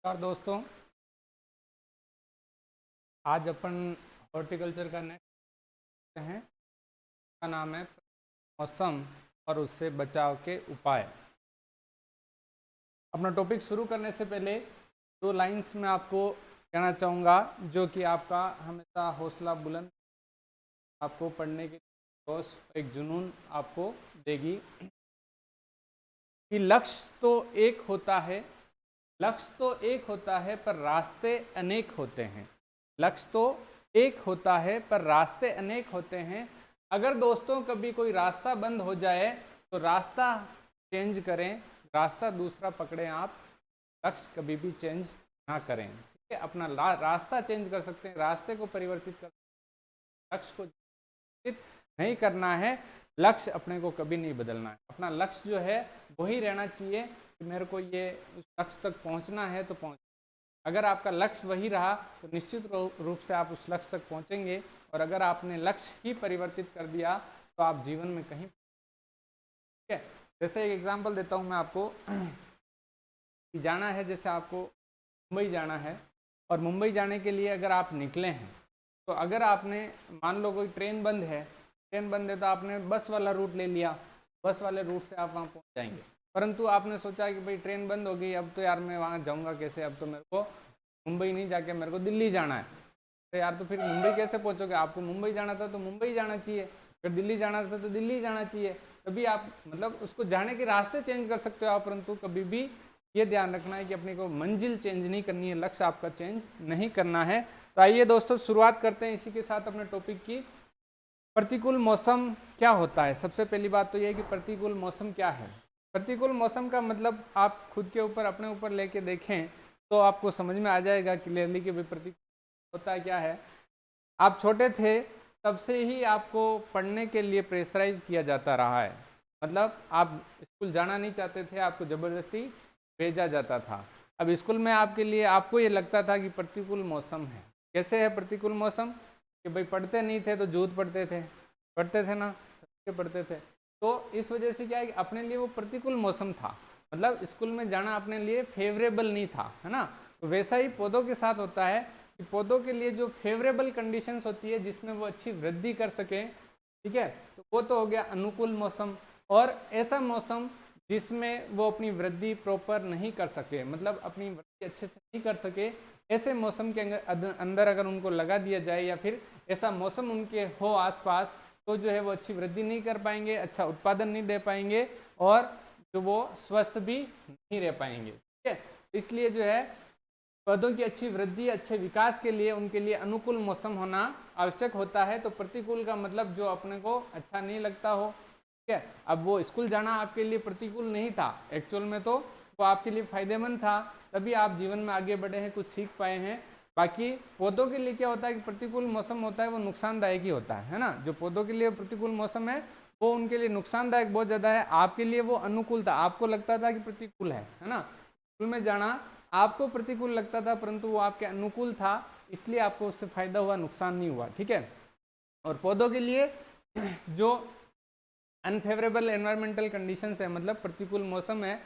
नमस्कार दोस्तों, आज अपन हॉर्टिकल्चर का नेक्स्ट हैं का नाम है मौसम और उससे बचाव के उपाय। अपना टॉपिक शुरू करने से पहले दो लाइंस में आपको कहना चाहूँगा जो कि आपका हमेशा हौसला बुलंद, आपको पढ़ने के जोश, एक जुनून आपको देगी कि लक्ष्य तो एक होता है पर रास्ते अनेक होते हैं। लक्ष्य तो एक होता है पर रास्ते अनेक होते हैं। अगर दोस्तों कभी कोई रास्ता बंद हो जाए तो रास्ता चेंज करें, रास्ता दूसरा पकड़ें आप, लक्ष्य कभी भी चेंज ना करें। ठीक है, अपना रास्ता चेंज कर सकते हैं, रास्ते को परिवर्तित कर, लक्ष्य को नहीं करना है। लक्ष्य अपने को कभी नहीं बदलना है। अपना लक्ष्य जो है वही रहना चाहिए कि मेरे को ये उस लक्ष्य तक पहुंचना है तो पहुंच। अगर आपका लक्ष्य वही रहा तो निश्चित रूप से आप उस लक्ष्य तक पहुंचेंगे। और अगर आपने लक्ष्य ही परिवर्तित कर दिया तो आप जीवन में कहीं, ठीक है। जैसे एक एग्जांपल देता हूं मैं आपको कि जाना है, जैसे आपको मुंबई जाना है और मुंबई जाने के लिए अगर आप निकले हैं तो अगर आपने मान लो कोई ट्रेन बंद है तो आपने बस वाला रूट ले लिया, बस वाले रूट से आप वहाँ पहुँच जाएंगे। परंतु आपने सोचा कि भाई ट्रेन बंद हो गई, अब तो यार मैं वहाँ जाऊँगा कैसे, अब तो मेरे को मुंबई नहीं जाके मेरे को दिल्ली जाना है। तो यार तो फिर मुंबई कैसे पहुँचोगे? आपको मुंबई जाना था तो मुंबई जाना चाहिए, अगर दिल्ली जाना था तो दिल्ली जाना चाहिए। तभी आप मतलब उसको जाने के रास्ते चेंज कर सकते हो आप, परंतु कभी भी ये ध्यान रखना है कि अपने को मंजिल चेंज नहीं करनी है, लक्ष्य आपका चेंज नहीं करना है। तो आइए दोस्तों शुरुआत करते हैं इसी के साथ अपने टॉपिक की। प्रतिकूल मौसम क्या होता है? सबसे पहली बात तो यह है कि प्रतिकूल मौसम क्या है। प्रतिकूल मौसम का मतलब आप खुद के ऊपर, अपने ऊपर लेके देखें तो आपको समझ में आ जाएगा क्लियरली कि भाई प्रतिकूल होता क्या है। आप छोटे थे तब से ही आपको पढ़ने के लिए प्रेशराइज किया जाता रहा है। मतलब आप स्कूल जाना नहीं चाहते थे, आपको ज़बरदस्ती भेजा जाता था। अब स्कूल में आपके लिए आपको ये लगता था कि प्रतिकूल मौसम है। कैसे है प्रतिकूल मौसम? कि भाई पढ़ते नहीं थे तो जूत पढ़ते थे ना, सबके पढ़ते थे। तो इस वजह से क्या है कि अपने लिए वो प्रतिकूल मौसम था, मतलब स्कूल में जाना अपने लिए फेवरेबल नहीं था, है ना। तो वैसा ही पौधों के साथ होता है कि पौधों के लिए जो फेवरेबल कंडीशंस होती है जिसमें वो अच्छी वृद्धि कर सके, ठीक है, तो वो तो हो गया अनुकूल मौसम। और ऐसा मौसम जिसमें वो अपनी वृद्धि प्रॉपर नहीं कर सके, मतलब अपनी वृद्धि अच्छे से नहीं कर सके, ऐसे मौसम के अंदर अगर उनको लगा दिया जाए या फिर ऐसा मौसम उनके हो आसपास, तो जो है वो अच्छी वृद्धि नहीं कर पाएंगे, अच्छा उत्पादन नहीं दे पाएंगे और जो वो स्वस्थ भी नहीं रह पाएंगे। ठीक है, इसलिए जो है पौधों की अच्छी वृद्धि, अच्छे विकास के लिए उनके लिए अनुकूल मौसम होना आवश्यक होता है। तो प्रतिकूल का मतलब जो अपने को अच्छा नहीं लगता हो, ठीक है। अब वो स्कूल जाना आपके लिए प्रतिकूल नहीं था, एक्चुअल में तो वो आपके लिए फायदेमंद था, तभी आप जीवन में आगे बढ़े हैं, कुछ सीख पाए हैं। बाकी पौधों के लिए क्या होता है कि प्रतिकूल मौसम होता है वो नुकसानदायक ही होता है ना। जो पौधों के लिए प्रतिकूल मौसम है वो उनके लिए नुकसानदायक बहुत ज़्यादा है। आपके लिए वो अनुकूल था, आपको लगता था कि प्रतिकूल है ना। स्कूल में जाना आपको प्रतिकूल लगता था परंतु वो आपके अनुकूल था, इसलिए आपको उससे फायदा हुआ, नुकसान नहीं हुआ। ठीक है, और पौधों के लिए जो अनफेवरेबल एनवायरमेंटल कंडीशंस है, मतलब प्रतिकूल मौसम है,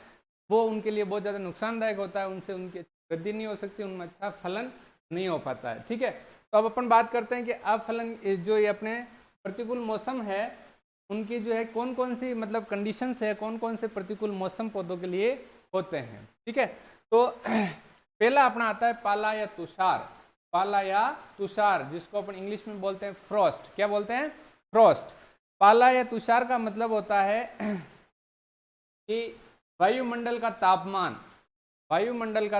वो उनके लिए बहुत ज़्यादा नुकसानदायक होता है। उनसे उनकी वृद्धि नहीं हो सकती, उनमें अच्छा फलन नहीं हो पाता है। ठीक है, तो अब अपन बात करते हैं कि अफलन जो ये अपने प्रतिकूल मौसम है उनकी जो है कौन कौन सी मतलब कंडीशंस है, कौन कौन से प्रतिकूल मौसम पौधों के लिए होते हैं। ठीक है, तो पहला अपना आता है पाला या तुषार। पाला या तुषार, जिसको अपन इंग्लिश में बोलते हैं फ्रॉस्ट। क्या बोलते हैं? फ्रॉस्ट। पाला या तुषार का मतलब होता है कि वायुमंडल का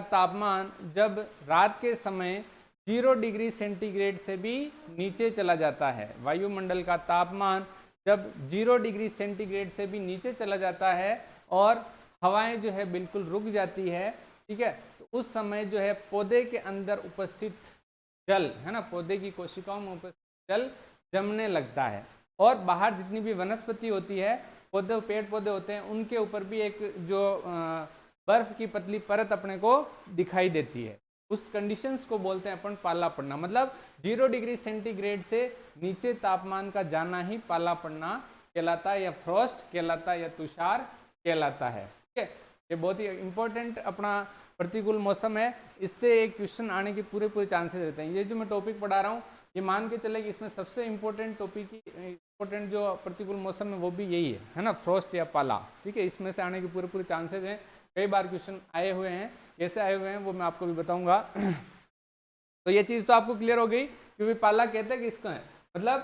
तापमान जब रात के समय 0 डिग्री सेंटीग्रेड से भी नीचे चला जाता है। वायुमंडल का तापमान जब 0 डिग्री सेंटीग्रेड से भी नीचे चला जाता है और हवाएं जो है बिल्कुल रुक जाती है, ठीक है, तो उस समय जो है पौधे के अंदर उपस्थित जल, है ना, पौधे की कोशिकाओं में उपस्थित जल जमने लगता है और बाहर जितनी भी वनस्पति होती है, पौधे, पेड़ पौधे होते हैं, उनके ऊपर भी एक जो बर्फ की पतली परत अपने को दिखाई देती है। उस कंडीशंस को बोलते हैं अपन पाला पड़ना। मतलब 0 डिग्री सेंटीग्रेड से नीचे तापमान का जाना ही पाला पड़ना कहलाता है, या फ्रॉस्ट कहलाता है, या तुषार कहलाता है। ठीक है, ये बहुत ही इंपॉर्टेंट अपना प्रतिकूल मौसम है, इससे एक क्वेश्चन आने के पूरे चांसेस रहते हैं। ये जो मैं टॉपिक पढ़ा रहा हूँ ये मान के चले कि इसमें सबसे इम्पोर्टेंट टॉपिक इम्पोर्टेंट जो प्रतिकूल मौसम है वो भी यही है ना, फ्रॉस्ट या पाला। ठीक है, इसमें से आने के पूरे चांसेस हैं। कई बार क्वेश्चन आए हुए हैं, कैसे आए हुए हैं वो मैं आपको भी बताऊंगा। तो ये चीज़ तो आपको क्लियर हो गई कि भाई पाला कहते हैं किसका है, मतलब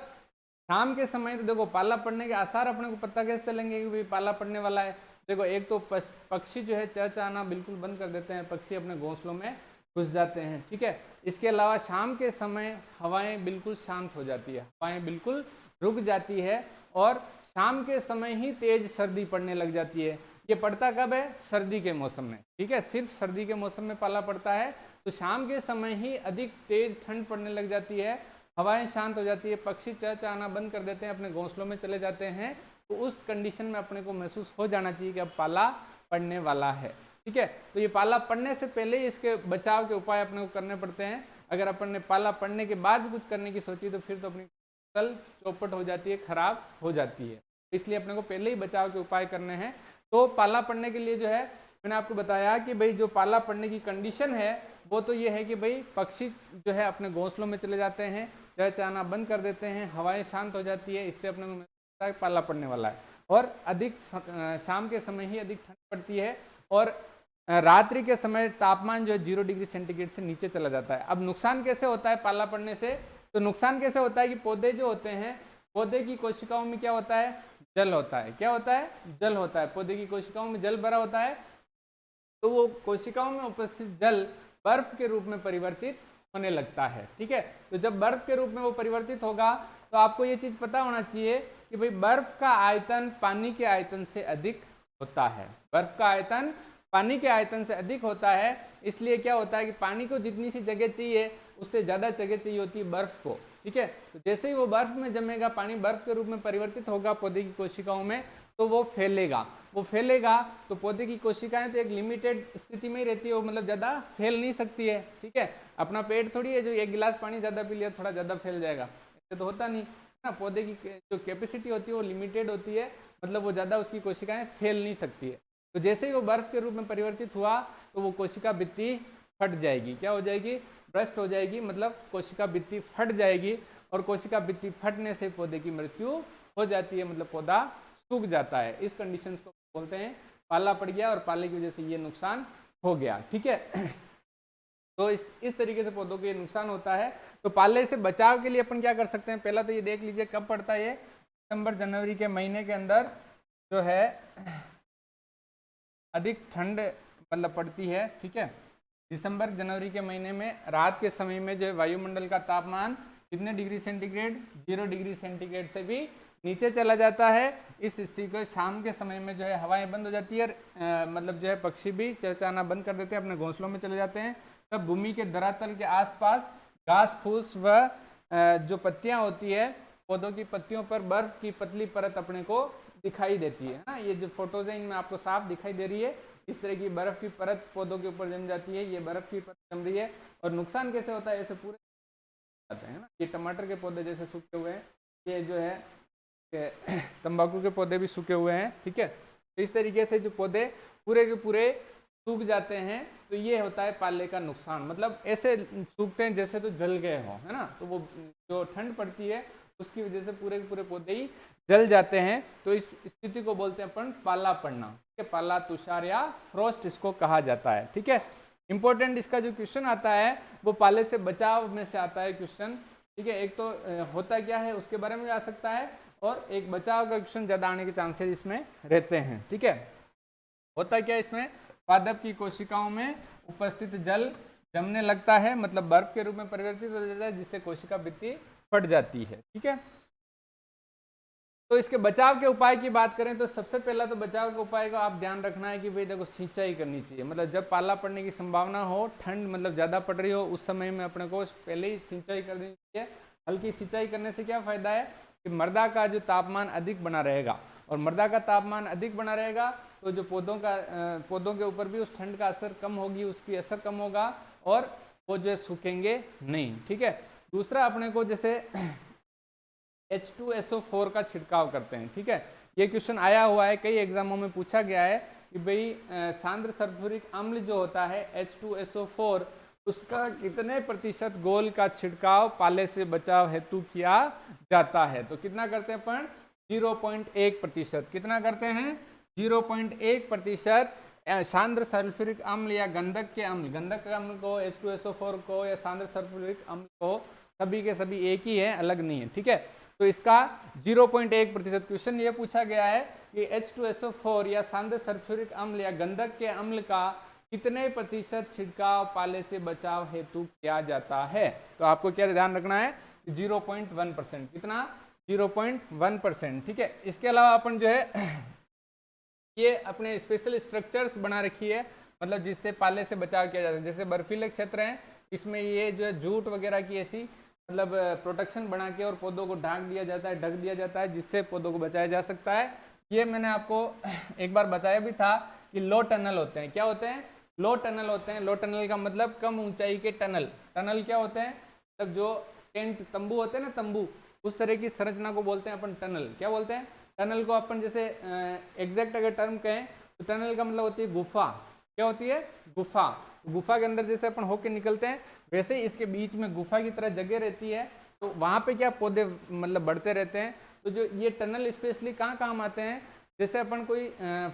शाम के समय तो देखो पाला पड़ने के आसार अपने को पता कैसे चलेंगे कि भाई पाला पड़ने वाला है। देखो एक तो पक्षी जो है चहचहाना बिल्कुल बंद कर देते हैं, पक्षी अपने घोंसलों में घुस जाते हैं। ठीक है, इसके अलावा शाम के समय हवाएं बिल्कुल शांत हो जाती है, हवाएं बिल्कुल रुक जाती है और शाम के समय ही तेज सर्दी पड़ने लग जाती है। ये पड़ता कब है, सर्दी के मौसम में। ठीक है, सिर्फ सर्दी के मौसम में पाला पड़ता है, तो शाम के समय ही अधिक तेज ठंड पड़ने लग जाती है, हवाएं शांत हो जाती है, पक्षी चहचहाना बंद कर देते हैं, अपने घोंसलों में चले जाते हैं। तो उस कंडीशन में अपने को महसूस हो जाना चाहिए कि अब पाला पड़ने वाला है। ठीक है, तो ये पाला पड़ने से पहले ही इसके बचाव के उपाय अपने को करने पड़ते हैं। अगर अपन ने पाला पड़ने के बाद कुछ करने की सोची तो फिर तो अपनी फसल चौपट हो जाती है, खराब हो जाती है। इसलिए अपने को पहले ही बचाव के उपाय करने हैं। तो पाला पड़ने के लिए जो है मैंने आपको बताया कि भाई जो पाला पड़ने की कंडीशन है वो तो ये है कि भाई पक्षी जो है अपने घोंसलों में चले जाते हैं, चहचहाना बंद कर देते हैं, हवाएं शांत हो जाती है, इससे अपने को पाला पड़ने वाला है। और अधिक शाम के समय ही अधिक ठंड पड़ती है और रात्रि के समय तापमान जो है 0 डिग्री सेंटीग्रेड से नीचे चला जाता है। अब नुकसान कैसे होता है पाला पड़ने से, तो नुकसान कैसे होता है कि पौधे जो होते हैं, पौधे की कोशिकाओं में क्या होता है, जल होता है। क्या होता है, जल होता है। पौधे की कोशिकाओं में जल भरा होता है, तो वो कोशिकाओं में उपस्थित जल बर्फ के रूप में परिवर्तित होने लगता है। ठीक है, तो जब बर्फ के रूप में वो परिवर्तित होगा तो आपको ये चीज पता होना चाहिए कि भाई बर्फ का आयतन पानी के आयतन से अधिक होता है। बर्फ का आयतन पानी के आयतन से अधिक होता है, इसलिए क्या होता है कि पानी को जितनी सी जगह चाहिए उससे ज्यादा जगह चाहिए होती है बर्फ को। ठीक है, तो जैसे ही वो बर्फ में जमेगा, पानी बर्फ के रूप में परिवर्तित होगा पौधे की कोशिकाओं में, तो वो फैलेगा। वो फैलेगा तो पौधे की कोशिकाएं तो एक लिमिटेड स्थिति में ही रहती है, वो मतलब ज्यादा फैल नहीं सकती है। ठीक है, अपना पेट थोड़ी है जो एक गिलास पानी ज्यादा पी लिया थोड़ा ज्यादा फैल जाएगा, ऐसे तो होता नहीं ना। पौधे की जो कैपेसिटी होती है वो लिमिटेड होती है, मतलब वो ज्यादा उसकी कोशिकाएं फैल नहीं सकती है। तो जैसे ही वो बर्फ के रूप में परिवर्तित हुआ तो वो कोशिका भित्ति फट जाएगी। क्या हो जाएगी, ब्रस्ट हो जाएगी, मतलब कोशिका भित्ति फट जाएगी और कोशिका भित्ति फटने से पौधे की मृत्यु हो जाती है, मतलब पौधा सूख जाता है। इस कंडीशंस को बोलते हैं पाला पड़ गया और पाले की वजह से ये नुकसान हो गया। ठीक है, तो इस तरीके से पौधों को ये नुकसान होता है। तो पाले से बचाव के लिए अपन क्या कर सकते हैं, पहला तो ये देख लीजिए कब पड़ता है, ये दिसंबर जनवरी के महीने के अंदर जो है अधिक ठंड मतलब पड़ती है। ठीक है, दिसंबर जनवरी के महीने में रात के समय में जो है वायुमंडल का तापमान कितने डिग्री सेंटीग्रेड, 0 डिग्री सेंटीग्रेड से भी नीचे चला जाता है। इस स्थिति को शाम के समय में जो है हवाएं बंद हो जाती है, मतलब जो है पक्षी भी चहचहाना बंद कर देते हैं, अपने घोंसलों में चले जाते हैं। तब भूमि के धरातल के आसपास घास फूस व जो पत्तियां होती है, पौधों की पत्तियों पर बर्फ की पतली परत अपने को दिखाई देती है ना। ये जो फोटोज है इनमें आपको साफ दिखाई दे रही है, इस तरह की बर्फ की परत पौधों के ऊपर जम जाती है, ये बर्फ की परत जम रही है। और नुकसान कैसे होता है, ऐसे पूरे जाते हैं ना। ये टमाटर के पौधे जैसे सूखे हुए हैं, ये जो है तंबाकू के पौधे भी सूखे हुए हैं। ठीक है, तो इस तरीके से जो पौधे पूरे के पूरे सूख जाते हैं, तो ये होता है पाले का नुकसान। मतलब ऐसे सूखते हैं जैसे तो जल गए हो, है ना। तो वो जो ठंड पड़ती है उसकी वजह से पूरे के पूरे पौधे ही जल जाते हैं। तो इस स्थिति को बोलते हैं अपन पाला पड़ना। ठीक है, पाला, तुषार या फ्रॉस्ट इसको कहा जाता है। ठीक है, इंपॉर्टेंट इसका जो क्वेश्चन आता है वो पाले से बचाव में से आता है क्वेश्चन। ठीक है, एक तो होता क्या है उसके बारे में आ सकता है और एक बचाव का क्वेश्चन ज्यादा आने के चांसेस इसमें रहते हैं। ठीक है, होता क्या है इसमें, पादप की कोशिकाओं में उपस्थित जल जमने लगता है, मतलब बर्फ के रूप में परिवर्तित हो जाता है, जिससे कोशिका भित्ति फट जाती है। ठीक है, तो इसके बचाव के उपाय की बात करें तो सबसे पहला तो बचाव के उपाय का आप ध्यान रखना है कि भाई देखो सिंचाई करनी चाहिए। मतलब जब पाला पड़ने की संभावना हो, ठंड मतलब ज़्यादा पड़ रही हो, उस समय में अपने को पहले ही सिंचाई करनी चाहिए। हल्की सिंचाई करने से क्या फ़ायदा है कि मृदा का जो तापमान अधिक बना रहेगा, और मृदा का तापमान अधिक बना रहेगा तो जो पौधों के ऊपर भी उस ठंड का असर कम होगी, उसकी असर कम होगा और वो जो है सूखेंगे नहीं। ठीक है, दूसरा अपने को जैसे H2SO4 का छिड़काव करते हैं। ठीक है, ये क्वेश्चन आया हुआ है, कई एग्जामों में पूछा गया है कि भाई सांद्र सल्फ्यूरिक अम्ल जो होता है H2SO4 उसका कितने प्रतिशत घोल का छिड़काव पाले से बचाव हेतु किया जाता है। तो कितना करते हैं अपन 0.1%। कितना करते हैं 0.1% सांद्र सल्फ्यूरिक अम्ल या गंधक के अम्ल को H2SO4 को या सांद्र सल्फ्यूरिक अम्ल को सभी के सभी एक ही है, अलग नहीं है। ठीक है, तो इसका 0.1%। क्वेश्चन ये पूछा गया है कि H2SO4 या सांद्र सल्फ्यूरिक अम्ल या गंधक के अम्ल का कितने प्रतिशत छिड़काव पाले से बचाव हेतु किया जाता है। तो आपको क्या ध्यान रखना है 0.1%। कितना 0.1%। ठीक है, इसके अलावा अपन जो है ये अपने स्पेशल स्ट्रक्चर्स बना रखी है, मतलब जिससे पाले से बचाव किया जाता है। जैसे बर्फीले क्षेत्र हैं, इसमें ये जो है जूट वगैरह की ऐसी मतलब प्रोटेक्शन बना के और पौधों को ढक दिया जाता है जिससे पौधों को बचाया जा सकता है। ये मैंने आपको एक बार बताया भी था कि लो टनल होते हैं। क्या होते हैं लो टनल होते हैं। लो टनल का मतलब कम ऊंचाई के टनल। टनल क्या होते हैं मतलब जो टेंट तंबू होते हैं ना, तंबू, उस तरह की संरचना को बोलते हैं अपन टनल। क्या बोलते हैं टनल को अपन। जैसे एग्जैक्ट अगर टर्म कहें तो टनल का मतलब होती है गुफा। क्या होती है गुफा। गुफा के अंदर जैसे अपन होके निकलते हैं वैसे ही इसके बीच में गुफा की तरह जगह रहती है, तो वहां पे क्या पौधे मतलब बढ़ते रहते हैं। तो जो ये टनल स्पेशली कहाँ काम आते हैं, जैसे अपन कोई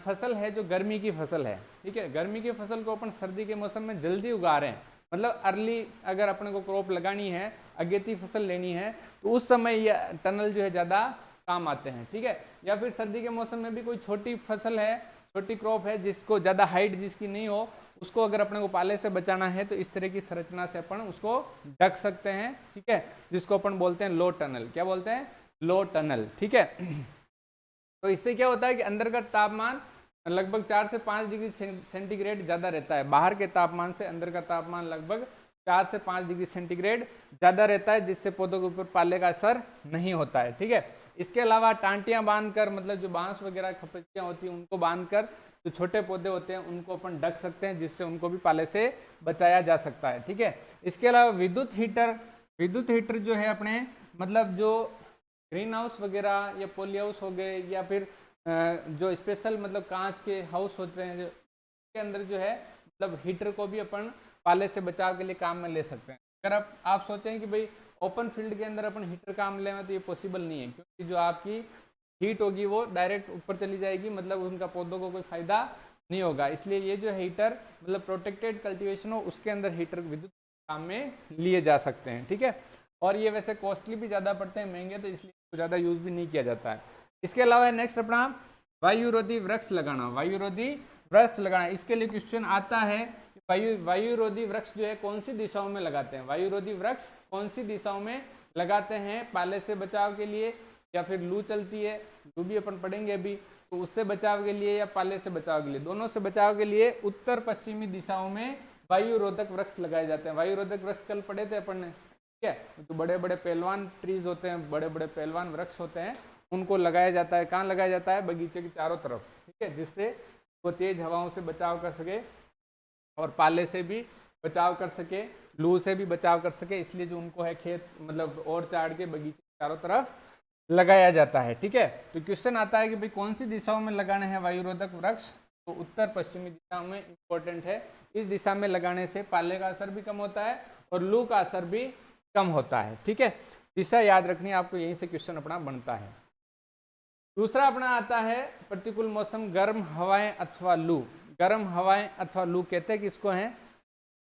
फसल है जो गर्मी की फसल है, ठीक है, गर्मी की फसल को अपन सर्दी के मौसम में जल्दी उगा रहे हैं, मतलब अर्ली अगर अपने को क्रॉप लगानी है, अगेती फसल लेनी है, तो उस समय ये टनल जो है ज़्यादा काम आते हैं। ठीक है, या फिर सर्दी के मौसम में भी कोई छोटी फसल है, छोटी क्रॉप है जिसको ज़्यादा हाइट जिसकी नहीं हो, उसको अगर अपने को पाले से बचाना है तो इस तरह की संरचना से अपन उसको ढक सकते हैं। ठीक है, जिसको अपन बोलते हैं लो टनल। क्या बोलते हैं लो टनल। ठीक है, तो इससे क्या होता है कि अंदर का तापमान लगभग 4 से 5 डिग्री सेंटीग्रेड ज़्यादा रहता है। बाहर के तापमान से अंदर का तापमान लगभग 4 से 5 डिग्री सेंटीग्रेड ज़्यादा रहता है, जिससे पौधों के ऊपर पाले का असर नहीं होता है। ठीक है, इसके अलावा टांटियां बांधकर, मतलब जो बांस वगैरह खपचियाँ होती हैं उनको बांधकर जो छोटे पौधे होते हैं उनको अपन ढक सकते हैं, जिससे उनको भी पाले से बचाया जा सकता है। ठीक है, इसके अलावा विद्युत हीटर जो है अपने मतलब जो ग्रीन हाउस वगैरह या पॉली हाउस हो गए या फिर जो स्पेशल मतलब कांच के हाउस होते हैं, जो के अंदर जो है मतलब हीटर को भी अपन पाले से बचाव के लिए काम में ले सकते हैं। अगर आप सोचें कि भाई ओपन फील्ड के अंदर अपन हीटर काम लें तो ये पॉसिबल नहीं है, क्योंकि जो आपकी हीट होगी वो डायरेक्ट ऊपर चली जाएगी, मतलब उनका पौधों को कोई फायदा नहीं होगा। इसलिए ये जो हीटर मतलब प्रोटेक्टेड कल्टीवेशन हो उसके अंदर हीटर विद्युत काम में लिए जा सकते हैं। ठीक है, और ये वैसे कॉस्टली भी ज़्यादा पड़ते हैं, महंगे, तो इसलिए ज़्यादा यूज़ भी नहीं किया जाता है। इसके अलावा नेक्स्ट अपना वायुरोधी वृक्ष लगाना। वायुरोधी वृक्ष लगाना, इसके लिए क्वेश्चन आता है वायुरोधी वृक्ष जो है कौन सी दिशाओं में लगाते हैं। वायुरोधी वृक्ष कौन सी दिशाओं में लगाते हैं पाले से बचाव के लिए, या फिर लू चलती है, लू भी अपन पढ़ेंगे अभी, तो उससे बचाव के लिए या पाले से बचाव के लिए, दोनों से बचाव के लिए उत्तर पश्चिमी दिशाओं में वायुरोधक वृक्ष लगाए जाते हैं। वायुरोधक वृक्ष कल पढ़े थे अपन ने, ठीक है, तो बड़े बड़े पहलवान ट्रीज होते हैं, बड़े बड़े पहलवान वृक्ष होते हैं, उनको लगाया जाता है। कहाँ लगाया जाता है, बगीचे के चारों तरफ। ठीक है, जिससे वो तेज हवाओं से बचाव कर सके और पाले से भी बचाव कर सके, लू से भी बचाव कर सके, इसलिए जो उनको है खेत मतलब और चाड़ के बगीचे के चारों तरफ लगाया जाता है। ठीक है, तो क्वेश्चन आता है कि भाई कौन सी दिशाओं में लगाने हैं वायुरोधक वृक्ष, तो उत्तर पश्चिमी दिशा में इंपॉर्टेंट है। इस दिशा में लगाने से पाले का असर भी कम होता है और लू का असर भी कम होता है। ठीक है, दिशा याद रखनी है आपको, यहीं से क्वेश्चन अपना बनता है। दूसरा अपना आता है प्रतिकूल मौसम, गर्म हवाएं अथवा लू। गर्म हवाएं अथवा लू कहते हैं किसको हैं,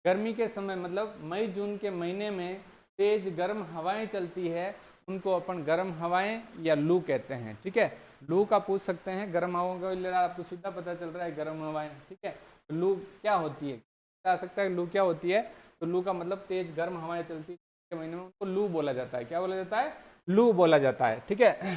गर्मी के समय मतलब मई जून के महीने में तेज गर्म हवाएं चलती है, उनको अपन गर्म हवाएं या लू कहते हैं। ठीक है, लू का पूछ सकते हैं, गर्म हवाओं का लिए आपको सीधा पता चल रहा है गर्म हवाएं। ठीक है, तो लू क्या होती है, आ सकता है लू क्या होती है, तो लू का मतलब तेज गर्म हवाएं चलती के महीने में उनको लू बोला जाता है। क्या बोला जाता है, लू बोला जाता है। ठीक है,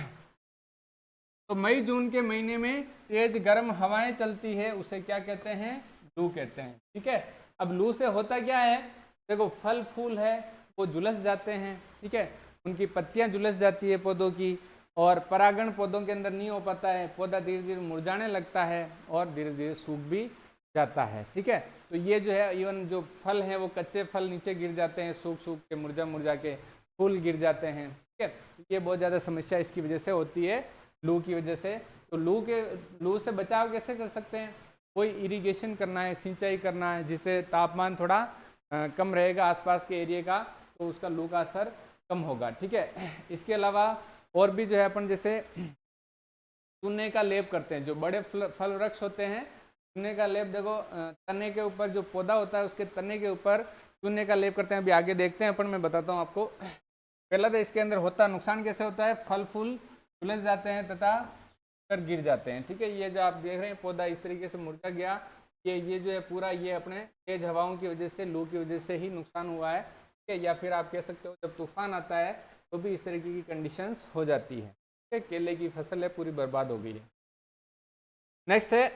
तो मई जून के महीने में तेज गर्म हवाएं चलती है, उसे क्या कहते हैं, लू कहते हैं। ठीक है, अब लू से होता क्या है, देखो फल फूल है वो झुलस जाते हैं। ठीक है, उनकी पत्तियां झुलस जाती है पौधों की, और परागण पौधों के अंदर नहीं हो पाता है, पौधा धीरे धीरे मुरझाने लगता है और धीरे धीरे सूख भी जाता है। ठीक है, तो ये जो है इवन जो फल हैं वो कच्चे फल नीचे गिर जाते हैं, सूख सूख के मुरझा के फूल गिर जाते हैं। ठीक है, ये बहुत ज़्यादा समस्या इसकी वजह से होती है, लू की वजह से। तो लू से बचाव कैसे कर सकते हैं, कोई इरिगेशन करना है, सिंचाई करना है, जिससे तापमान थोड़ा कम रहेगा आसपास के एरिया का, तो उसका लू का असर कम होगा। ठीक है, इसके अलावा और भी जो है अपन जैसे चूने का लेप करते हैं, जो बड़े फल वृक्ष होते हैं, चूने का लेप देखो तने के ऊपर जो पौधा होता है उसके तने के ऊपर चूने का लेप करते हैं। अभी आगे देखते हैं अपन, मैं बताता हूँ आपको। पहला तो इसके अंदर होता नुकसान कैसे होता है, फल फूल उलझ जाते हैं तथा कर गिर जाते हैं। ठीक है, ये जो आप देख रहे हैं पौधा इस तरीके से मुरझा गया, ये जो है पूरा ये अपने तेज हवाओं की वजह से, लू की वजह से ही नुकसान हुआ है। ठीक है, या फिर आप कह सकते हो जब तूफान आता है तो भी इस तरीके की कंडीशंस हो जाती है। ठीक है, केले की फसल है पूरी बर्बाद हो गई है। नेक्स्ट है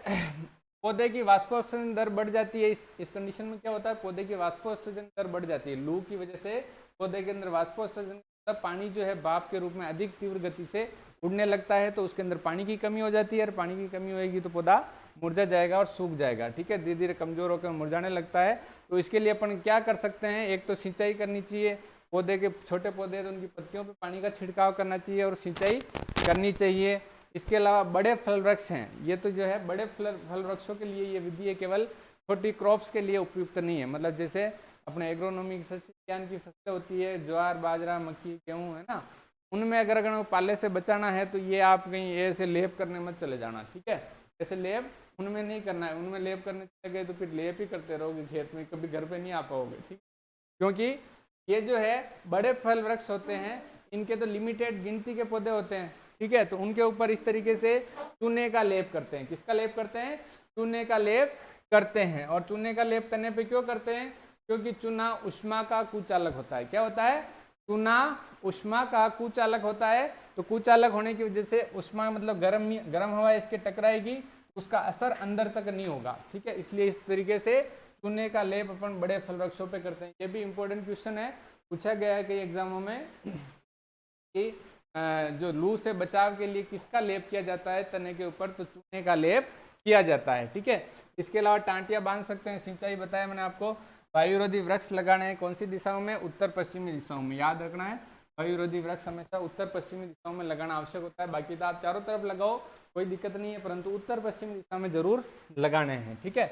पौधे की वाष्पोत्सर्जन दर बढ़ जाती है। इस कंडीशन में क्या होता है, पौधे की वाष्पोत्सर्जन दर बढ़ जाती है। लू की वजह से पौधे के अंदर वाष्पोत्सर्जन, पानी जो है भाप के रूप में अधिक तीव्र गति से उड़ने लगता है, तो उसके अंदर पानी की कमी हो जाती है, और पानी की कमी होगी तो पौधा मुरझा जाएगा और सूख जाएगा। ठीक है, धीरे धीरे कमजोर होकर मुरझाने लगता है। तो इसके लिए अपन क्या कर सकते हैं, एक तो सिंचाई करनी चाहिए, पौधे के छोटे पौधे तो उनकी पत्तियों पे पानी का छिड़काव करना चाहिए और सिंचाई करनी चाहिए। इसके अलावा बड़े फल वृक्ष हैं, ये तो जो है बड़े फल वृक्षों के लिए ये विधि है, केवल छोटी क्रॉप्स के लिए उपयुक्त नहीं है। मतलब जैसे अपने एग्रोनॉमी सस्य विज्ञान की फसलें होती है, ज्वार बाजरा मक्की गेहूँ, है ना, उनमें अगर पाले से बचाना है तो ये आप कहीं ऐसे लेप करने मत चले जाना। ठीक है, ऐसे लेप उनमें नहीं करना है, उनमें लेप करने चले गए तो फिर लेप ही करते रहोगे खेत में, कभी घर पे नहीं आ पाओगे। ठीक, क्योंकि ये जो है बड़े फल वृक्ष होते हैं, इनके तो लिमिटेड गिनती के पौधे होते हैं। ठीक है, तो उनके ऊपर इस तरीके से चूने का लेप करते हैं। किसका लेप करते हैं, चूने का लेप करते हैं। और चूने का लेप तने पे क्यों करते हैं, क्योंकि चूना उष्मा का कुचालक होता है। क्या होता है, चूना उष्मा का कुचालक होता है। तो कुचालक होने की वजह से उष्मा मतलब गर्म हवा इसके टकराएगी, उसका असर अंदर तक नहीं होगा। ठीक है, इसलिए इस तरीके से चूने का लेप अपन बड़े फल वृक्षों पे करते हैं। ये भी इंपॉर्टेंट क्वेश्चन है, पूछा गया है कई एग्जामों में कि जो लू से बचाव के लिए किसका लेप किया जाता है तने के ऊपर, तो चूने का लेप किया जाता है। ठीक है, इसके अलावा टांटियां बांध सकते हैं, सिंचाई बताया मैंने आपको। वायुरोधी वृक्ष लगाने हैं, कौन सी दिशाओं में, उत्तर पश्चिमी दिशाओं में, याद रखना है। वायुरोधी वृक्ष हमेशा उत्तर पश्चिमी दिशाओं में लगाना आवश्यक होता है। बाकी तो आप चारों तरफ लगाओ, कोई दिक्कत नहीं है, परंतु उत्तर पश्चिमी दिशा में जरूर लगाने हैं। ठीक है,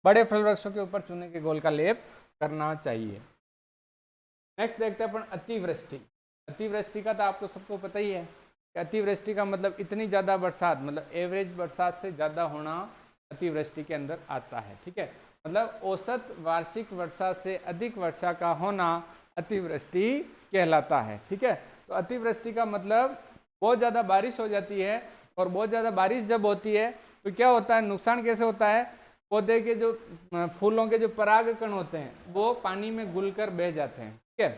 बड़े फल वृक्षों के ऊपर चूने के घोल का लेप करना चाहिए। नेक्स्ट देखते हैं अपन अतिवृष्टि। अतिवृष्टि का तो आपको सबको पता ही है कि अतिवृष्टि का मतलब इतनी ज़्यादा बरसात, मतलब एवरेज बरसात से ज़्यादा होना अतिवृष्टि के अंदर आता है। ठीक है, मतलब औसत वार्षिक वर्षा से अधिक वर्षा का होना अतिवृष्टि कहलाता है। ठीक है, तो अतिवृष्टि का मतलब बहुत ज़्यादा बारिश हो जाती है, और बहुत ज़्यादा बारिश जब होती है तो क्या होता है, नुकसान कैसे होता है, पौधे के जो फूलों के जो पराग कण होते हैं वो पानी में घुलकर बह जाते हैं। ठीक है,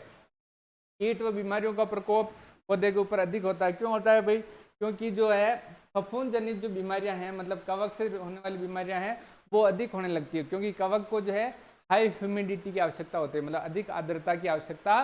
कीट व बीमारियों का प्रकोप पौधे के ऊपर अधिक होता है। क्यों होता है भाई, क्योंकि जो है फफूंद जनित जो बीमारियां हैं, मतलब कवक से होने वाली बीमारियां हैं, वो अधिक होने लगती है। क्योंकि कवक को जो है हाई ह्यूमिडिटी की आवश्यकता होती है, मतलब अधिक आर्द्रता की आवश्यकता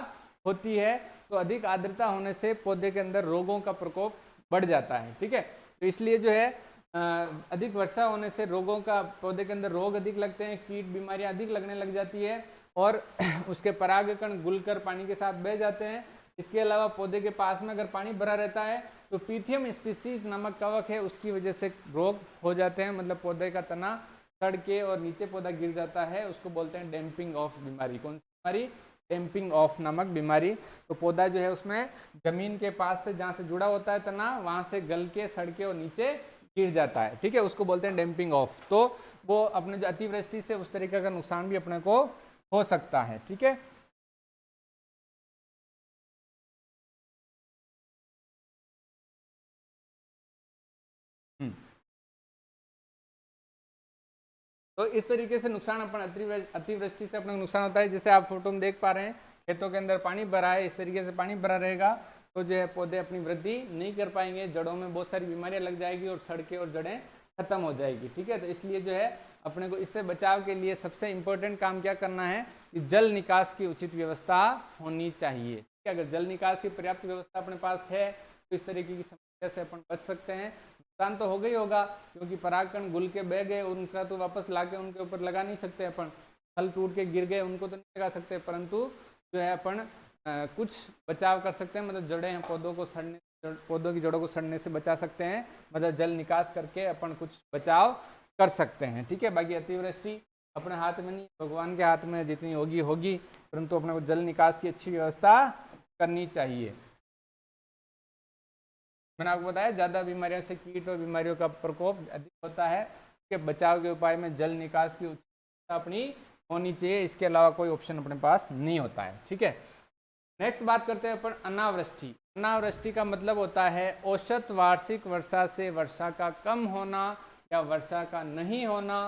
होती है। तो अधिक आर्द्रता होने से पौधे के अंदर रोगों का प्रकोप बढ़ जाता है। ठीक है, तो इसलिए जो है अधिक वर्षा होने से रोगों का, पौधे के अंदर रोग अधिक लगते हैं, कीट बीमारियां अधिक लगने लग जाती है, और उसके परागकण घुलकर पानी के साथ बह जाते हैं। इसके अलावा पौधे के पास में अगर पानी भरा रहता है तो पीथियम स्पीसीज नामक कवक है, उसकी वजह से रोग हो जाते हैं, मतलब पौधे का तना सड़ के और नीचे पौधा गिर जाता है, उसको बोलते हैं डैम्पिंग ऑफ बीमारी। कौन सी बीमारी, डैम्पिंग ऑफ नामक बीमारी। तो पौधा जो है उसमें जमीन के पास से, जहाँ से जुड़ा होता है तना, वहां से गल के सड़ के और नीचे गिर जाता है। ठीक है, उसको बोलते हैं डैम्पिंग ऑफ। तो वो अपने जो अतिवृष्टि से उस तरीके का नुकसान भी अपने को हो सकता है। ठीक है, तो इस तरीके से नुकसान अपन अतिवृष्टि से अपना नुकसान होता है। जैसे आप फोटो में देख पा रहे हैं, खेतों के अंदर पानी भरा है, इस तरीके से पानी भरा रहेगा तो जो है पौधे अपनी वृद्धि नहीं कर पाएंगे, जड़ों में बहुत सारी बीमारियां लग जाएगी और सड़कें और जड़ें खत्म हो जाएगी। ठीक है, तो इसलिए जो है अपने को इससे बचाव के लिए सबसे इंपॉर्टेंट काम क्या करना है कि जल निकास की उचित व्यवस्था होनी चाहिए। ठीक है, अगर जल निकास की पर्याप्त व्यवस्था अपने पास है तो इस तरीके की समस्या से अपन बच सकते हैं। नुकसान तो हो गई होगा, क्योंकि परागकण घुल के बह गए, उनका तो वापस ला के उनके ऊपर लगा नहीं सकते अपन, फल टूट के गिर गए उनको तो नहीं लगा सकते, परंतु जो है अपन कुछ बचाव कर सकते हैं, मतलब जड़ें हैं पौधों को सड़ने, पौधों की जड़ों को सड़ने से बचा सकते हैं, मतलब जल निकास करके अपन कुछ बचाव कर सकते हैं। ठीक है, बाकी अतिवृष्टि अपने हाथ में नहीं, भगवान के हाथ में, जितनी होगी होगी, परंतु अपने को जल निकास की अच्छी व्यवस्था करनी चाहिए। मैंने आपको बताया ज़्यादा बीमारियों से कीट और बीमारियों का प्रकोप अधिक होता है, कि बचाव के उपाय में जल निकास की उचित अपनी होनी चाहिए, इसके अलावा कोई ऑप्शन अपने पास नहीं होता है। ठीक है, नेक्स्ट बात करते हैं अपन अनावृष्टि। अनावृष्टि का मतलब होता है औसत वार्षिक वर्षा से वर्षा का कम होना या वर्षा का नहीं होना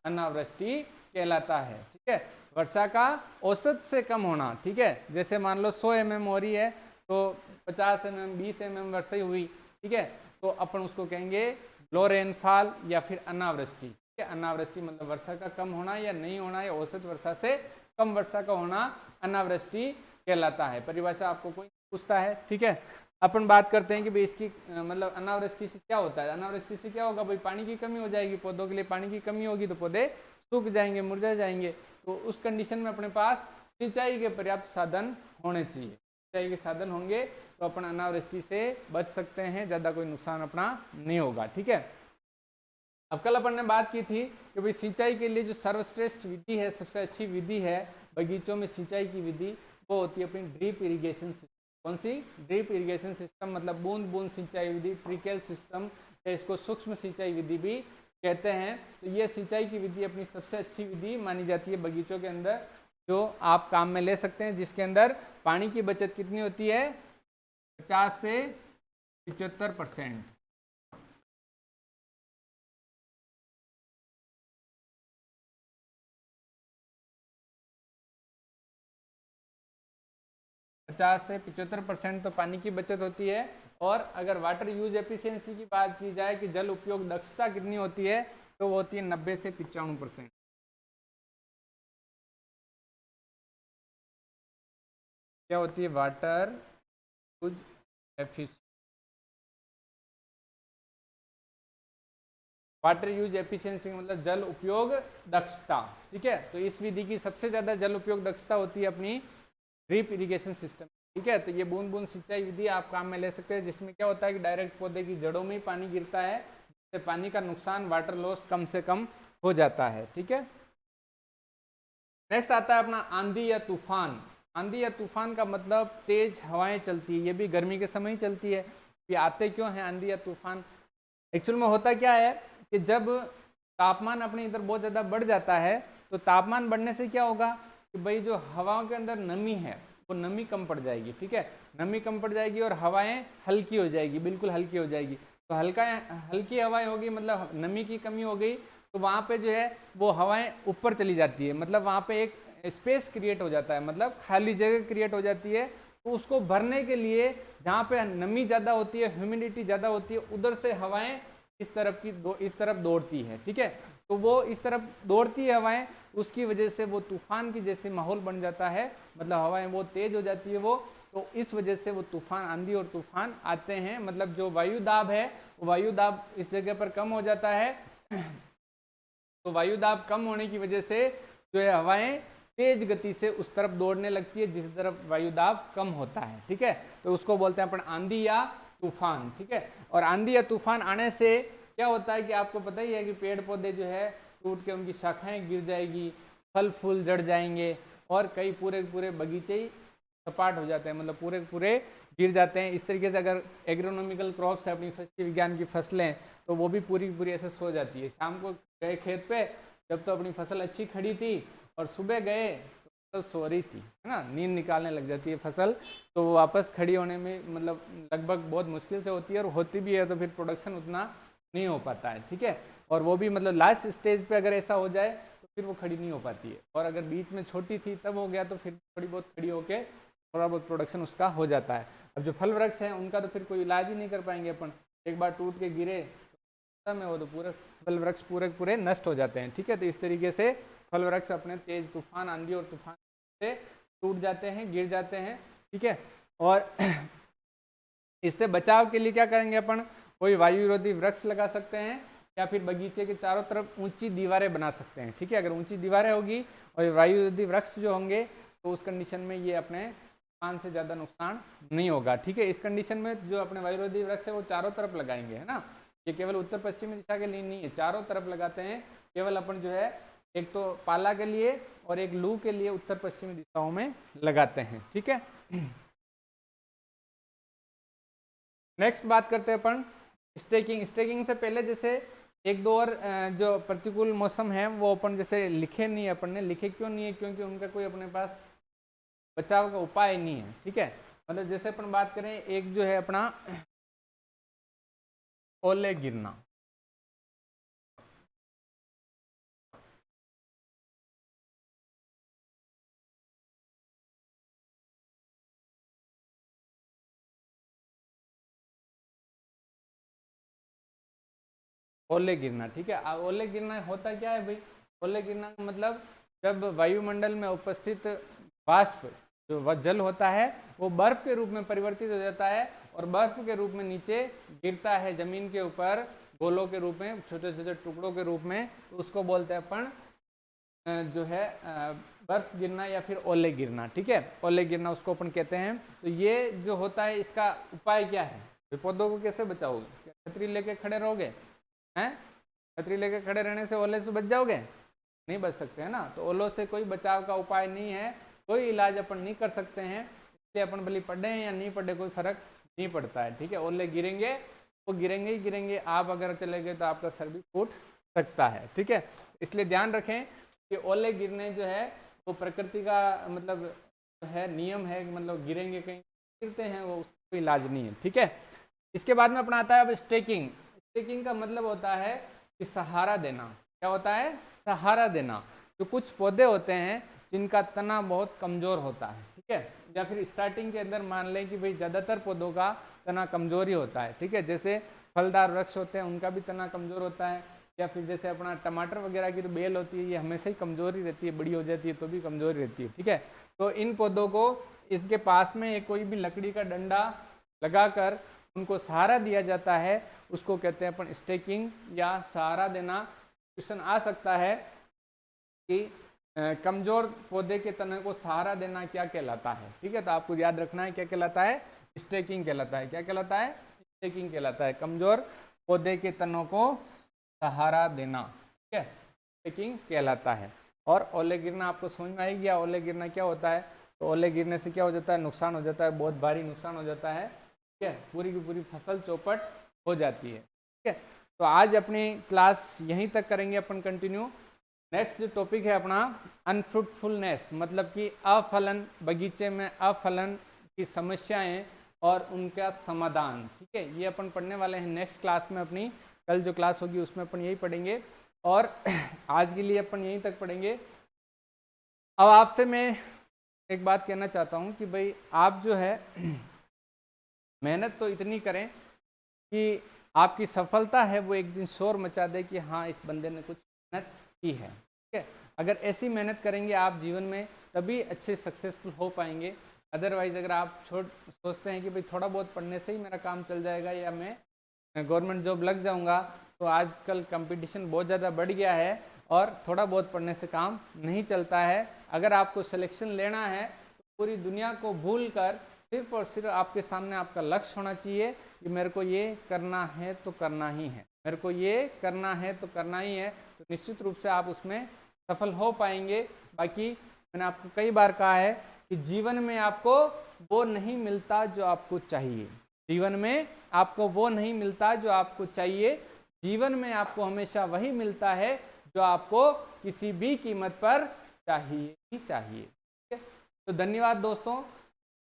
अनावृष्टि कहलाता है। ठीक है, वर्षा का औसत से कम होना। ठीक है, जैसे मान लो 100 mm हो रही है तो 50 mm 20 mm वर्षा हुई, ठीक है, तो अपन उसको कहेंगे लो रेनफॉल या फिर अनावृष्टि। ठीक है, अनावृष्टि मतलब वर्षा का कम होना या नहीं होना या औसत वर्षा से कम वर्षा का होना अनावृष्टि कहलाता है। परिभाषा आपको कोई पूछता है, ठीक है, अपन बात करते हैं कि भाई इसकी मतलब अनावृष्टि से क्या होता है। अनावृष्टि से क्या होगा भाई, पानी की कमी हो जाएगी, पौधों के लिए पानी की कमी होगी तो पौधे सूख जाएंगे, मुरझा जाएंगे। तो उस कंडीशन में अपने पास सिंचाई के पर्याप्त साधन होने चाहिए। सिंचाई के साधन होंगे तो अपन अनावृष्टि से बच सकते हैं, ज़्यादा कोई नुकसान अपना नहीं होगा। ठीक है, अब कल अपन ने बात की थी कि भाई सिंचाई के लिए जो सर्वश्रेष्ठ विधि है, सबसे अच्छी विधि है बगीचों में सिंचाई की विधि, वो होती है अपनी ड्रिप इरिगेशन सिस्टम। कौन सी? ड्रिप इरिगेशन सिस्टम, मतलब बूंद बूंद सिंचाई विधि, ट्रिकल सिस्टम, या इसको सूक्ष्म सिंचाई विधि भी कहते हैं। तो ये सिंचाई की विधि अपनी सबसे अच्छी विधि मानी जाती है बगीचों के अंदर, जो आप काम में ले सकते हैं, जिसके अंदर पानी की बचत कितनी होती है, 50 से 75%। 50 से 75% तो पानी की बचत होती है। और अगर वाटर यूज एफिशिएंसी की बात की जाए कि जल उपयोग दक्षता कितनी होती है, तो वो होती है 90 से 95%। क्या होती है? Water use efficiency. Water use efficiency मतलब जल उपयोग दक्षता। ठीक है, तो इस विधि की सबसे ज्यादा जल उपयोग दक्षता होती है अपनी ड्रिप इरिगेशन सिस्टम। ठीक है, तो ये बूंद बूंद सिंचाई विधि आप काम में ले सकते हैं, जिसमें क्या होता है कि डायरेक्ट पौधे की जड़ों में ही पानी गिरता है, जिससे पानी का नुकसान, वाटर लॉस कम से कम हो जाता है। ठीक है, नेक्स्ट आता है अपना आंधी या तूफान। आंधी या तूफान का मतलब तेज हवाएं चलती है, ये भी गर्मी के समय ही चलती है। ये आते क्यों हैं आंधी या तूफान? एक्चुअल में होता क्या है कि जब तापमान अपने इधर बहुत ज़्यादा बढ़ जाता है, तो तापमान बढ़ने से क्या होगा कि भाई जो हवाओं के अंदर नमी है वो नमी कम पड़ जाएगी। ठीक है, नमी कम पड़ जाएगी और हवाएं हल्की हो जाएगी, बिल्कुल हल्की हो जाएगी। तो हल्की हवाएं होगी, मतलब नमी की कमी हो गई, तो वहाँ पे जो है वो हवाएं ऊपर चली जाती है, मतलब वहाँ पे एक स्पेस क्रिएट हो जाता है, मतलब खाली जगह क्रिएट हो जाती है। तो उसको भरने के लिए जहाँ पे नमी ज़्यादा होती है, ह्यूमिडिटी ज़्यादा होती है, उधर से हवाएं इस तरफ दौड़ती है। ठीक है, तो वो इस तरफ दौड़ती है हवाएं, उसकी वजह से वो तूफान की जैसे माहौल बन जाता है, मतलब हवाएं वो तेज हो जाती है वो, तो इस वजह से वो तूफान, आंधी और तूफान आते हैं। मतलब जो वायु दाब है, वो वायु दाब इस जगह पर कम हो जाता है, तो वायु दाब कम होने की वजह से जो है हवाएं तेज गति से उस तरफ दौड़ने लगती है जिस तरफ वायु दाब कम होता है। ठीक है, तो उसको बोलते हैं अपन आंधी या तूफान। ठीक है, और आंधी या तूफान आने से क्या होता है कि आपको पता ही है कि पेड़ पौधे जो है टूट के उनकी शाखाएं गिर जाएगी, फल फूल जड़ जाएंगे, और कई पूरे पूरे बगीचे ही सपाट हो जाते हैं, मतलब पूरे पूरे गिर जाते हैं। इस तरीके से अगर एग्रोनॉमिकल क्रॉप्स है, अपनी कृषि विज्ञान की फसलें, तो वो भी पूरी पूरी ऐसे सो जाती है। शाम को गए खेत पे, जब तो अपनी फसल अच्छी खड़ी थी, और सुबह गए तो फसल सो रही थी, है ना, नींद निकालने लग जाती है फसल, तो वो वापस खड़ी होने में मतलब लगभग बहुत मुश्किल से होती है, और होती भी है तो फिर प्रोडक्शन उतना नहीं हो पाता है। ठीक है, और वो भी मतलब लास्ट स्टेज पे अगर ऐसा हो जाए तो फिर वो खड़ी नहीं हो पाती है, और अगर बीच में छोटी थी तब हो गया तो फिर थोड़ी बहुत खड़ी होके थोड़ा बहुत प्रोडक्शन उसका हो जाता है। अब जो फल वृक्ष हैं उनका तो फिर कोई इलाज ही नहीं कर पाएंगे अपन, एक बार टूट के गिरे में वो तो पूरे फल वृक्ष पूरे पूरे नष्ट हो जाते हैं। ठीक है, तो इस तरीके से फल वृक्ष अपने तेज तूफान, आंधी और तूफान से टूट जाते हैं, गिर जाते हैं। ठीक है, और इससे बचाव के लिए क्या करेंगे अपन? कोई वायु विरोधी वृक्ष लगा सकते हैं, या फिर बगीचे के चारों तरफ ऊंची दीवारें बना सकते हैं। ठीक है, अगर ऊंची दीवारें होगी और वायु विरोधी वृक्ष जो होंगे, तो उस कंडीशन में ये अपने तूफान से ज़्यादा नुकसान नहीं होगा। ठीक है, इस कंडीशन में जो अपने वायु विरोधी वृक्ष है वो चारों तरफ लगाएंगे, है ना, ये केवल उत्तर पश्चिमी दिशा के लिए नहीं है, चारों तरफ लगाते हैं। केवल अपन जो है एक तो पाला के लिए और एक लू के लिए उत्तर पश्चिमी दिशाओं में लगाते हैं। ठीक है, नेक्स्ट बात करते हैं अपन स्टेकिंग। स्टेकिंग से पहले जैसे एक दो और जो प्रतिकूल मौसम है वो अपन जैसे लिखे नहीं है, अपन ने लिखे क्यों नहीं है, क्योंकि उनका कोई अपने पास बचाव का उपाय नहीं है। ठीक है, मतलब जैसे अपन बात करें, एक जो है अपना ओले गिरना, ओले गिरना। ठीक है, ओले गिरना होता क्या है भाई? ओले गिरना का मतलब जब वायुमंडल में उपस्थित वाष्प जो जल होता है वो बर्फ के रूप में परिवर्तित हो जाता है और बर्फ के रूप में नीचे गिरता है जमीन के ऊपर गोलों के रूप में, छोटे छोटे टुकड़ों के रूप में, तो उसको बोलते हैं अपन जो है बर्फ गिरना या फिर ओले गिरना। ठीक है, ओले गिरना उसको अपन कहते हैं। तो ये जो होता है इसका उपाय क्या है? पौधों को कैसे बचाओगे? छतरी लेके खड़े रहोगे हैं? छतरी लेके खड़े रहने से ओले से बच जाओगे? नहीं बच सकते हैं ना। तो ओलों से कोई बचाव का उपाय नहीं है, कोई इलाज अपन नहीं कर सकते हैं, इसलिए अपन भले पढ़े या नहीं पढ़े कोई फर्क नहीं पड़ता है। ठीक है, ओले गिरेंगे वो गिरेंगे ही गिरेंगे, आप अगर चले गए तो आपका सर भी फूट सकता है। ठीक है, इसलिए ध्यान रखें कि ओले गिरने जो है वो प्रकृति का मतलब है, नियम है, मतलब गिरेंगे कहीं गिरते हैं, वो उसका इलाज नहीं है। ठीक है, इसके बाद में अपना आता है अब स्टेकिंग। स्टेकिंग का मतलब होता है कि सहारा देना। क्या होता है? सहारा देना। तो कुछ पौधे होते हैं जिनका तना बहुत कमजोर होता है। ठीक है, या फिर स्टार्टिंग के अंदर मान लें कि भाई ज़्यादातर पौधों का तना कमजोर ही होता है। ठीक है, जैसे फलदार वृक्ष होते हैं उनका भी तना कमजोर होता है, या फिर जैसे अपना टमाटर वगैरह की तो बेल होती है, ये हमेशा ही कमजोर ही रहती है, बड़ी हो जाती है तो भी कमजोर ही रहती है। ठीक है, तो इन पौधों को इसके पास में कोई भी लकड़ी का डंडा लगाकर उनको सहारा दिया जाता है, उसको कहते हैं अपन स्टेकिंग या सहारा देना। क्वेश्चन आ सकता है कि कमजोर पौधे के तने को सहारा देना क्या कहलाता है? ठीक है, तो आपको याद रखना है क्या कहलाता है? स्टेकिंग कहलाता है। क्या कहलाता है? स्टेकिंग कहलाता है, कमजोर पौधे के तनों को सहारा देना। ठीक है, स्टेकिंग कहलाता है। और ओले गिरना आपको समझ में आएगी? ओले गिरना क्या होता है? तो ओले गिरने से क्या हो जाता है? नुकसान हो जाता है, बहुत भारी नुकसान हो जाता है। ठीक है, पूरी की पूरी फसल चौपट हो जाती है। ठीक है, तो आज अपनी क्लास यहीं तक करेंगे अपन कंटिन्यू। नेक्स्ट जो टॉपिक है अपना अनफ्रूटफुलनेस, मतलब कि अफलन, बगीचे में अफलन की समस्याएं और उनका समाधान। ठीक है, ये अपन पढ़ने वाले हैं नेक्स्ट क्लास में। अपनी कल जो क्लास होगी उसमें अपन यही पढ़ेंगे और आज के लिए अपन यहीं तक पढ़ेंगे। अब आपसे मैं एक बात कहना चाहता हूँ कि भाई आप जो है मेहनत तो इतनी करें कि आपकी सफलता है वो एक दिन शोर मचा दे कि हाँ इस बंदे ने कुछ मेहनत की है। ठीक है, अगर ऐसी मेहनत करेंगे आप जीवन में तभी अच्छे सक्सेसफुल हो पाएंगे। अदरवाइज अगर आप सोचते हैं कि भाई थोड़ा बहुत पढ़ने से ही मेरा काम चल जाएगा या मैं गवर्नमेंट जॉब लग जाऊंगा, तो आजकल कंपटीशन बहुत ज़्यादा बढ़ गया है और थोड़ा बहुत पढ़ने से काम नहीं चलता है। अगर आपको सिलेक्शन लेना है तो पूरी दुनिया को भूल कर सिर्फ और सिर्फ आपके सामने आपका लक्ष्य होना चाहिए कि मेरे को ये करना है तो करना ही है, मेरे को ये करना है तो करना ही है, तो निश्चित रूप से आप उसमें सफल हो पाएंगे। बाकी मैंने आपको कई बार कहा है कि जीवन में आपको वो नहीं मिलता जो आपको चाहिए, जीवन में आपको वो नहीं मिलता जो आपको चाहिए, जीवन में आपको हमेशा वही मिलता है जो आपको किसी भी कीमत पर चाहिए ही चाहिए। ठीक है, तो धन्यवाद दोस्तों।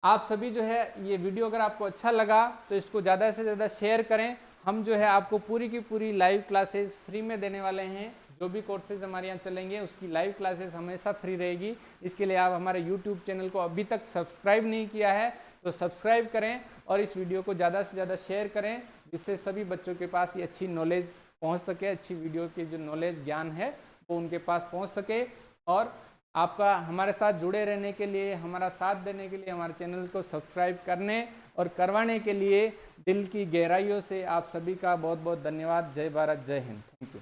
आप सभी जो है ये वीडियो अगर आपको अच्छा लगा तो इसको ज़्यादा से ज़्यादा शेयर करें। हम जो है आपको पूरी की पूरी लाइव क्लासेस फ्री में देने वाले हैं। जो भी कोर्सेज हमारे यहाँ चलेंगे उसकी लाइव क्लासेस हमेशा फ्री रहेगी। इसके लिए आप हमारे यूट्यूब चैनल को अभी तक सब्सक्राइब नहीं किया है तो सब्सक्राइब करें और इस वीडियो को ज़्यादा से ज़्यादा शेयर करें, जिससे सभी बच्चों के पास ये अच्छी नॉलेज पहुँच सके, अच्छी वीडियो की जो नॉलेज ज्ञान है वो उनके पास पहुँच सके। और आपका हमारे साथ जुड़े रहने के लिए, हमारा साथ देने के लिए, हमारे चैनल को सब्सक्राइब करने और करवाने के लिए दिल की गहराइयों से आप सभी का बहुत बहुत धन्यवाद। जय भारत, जय हिंद। Thank you.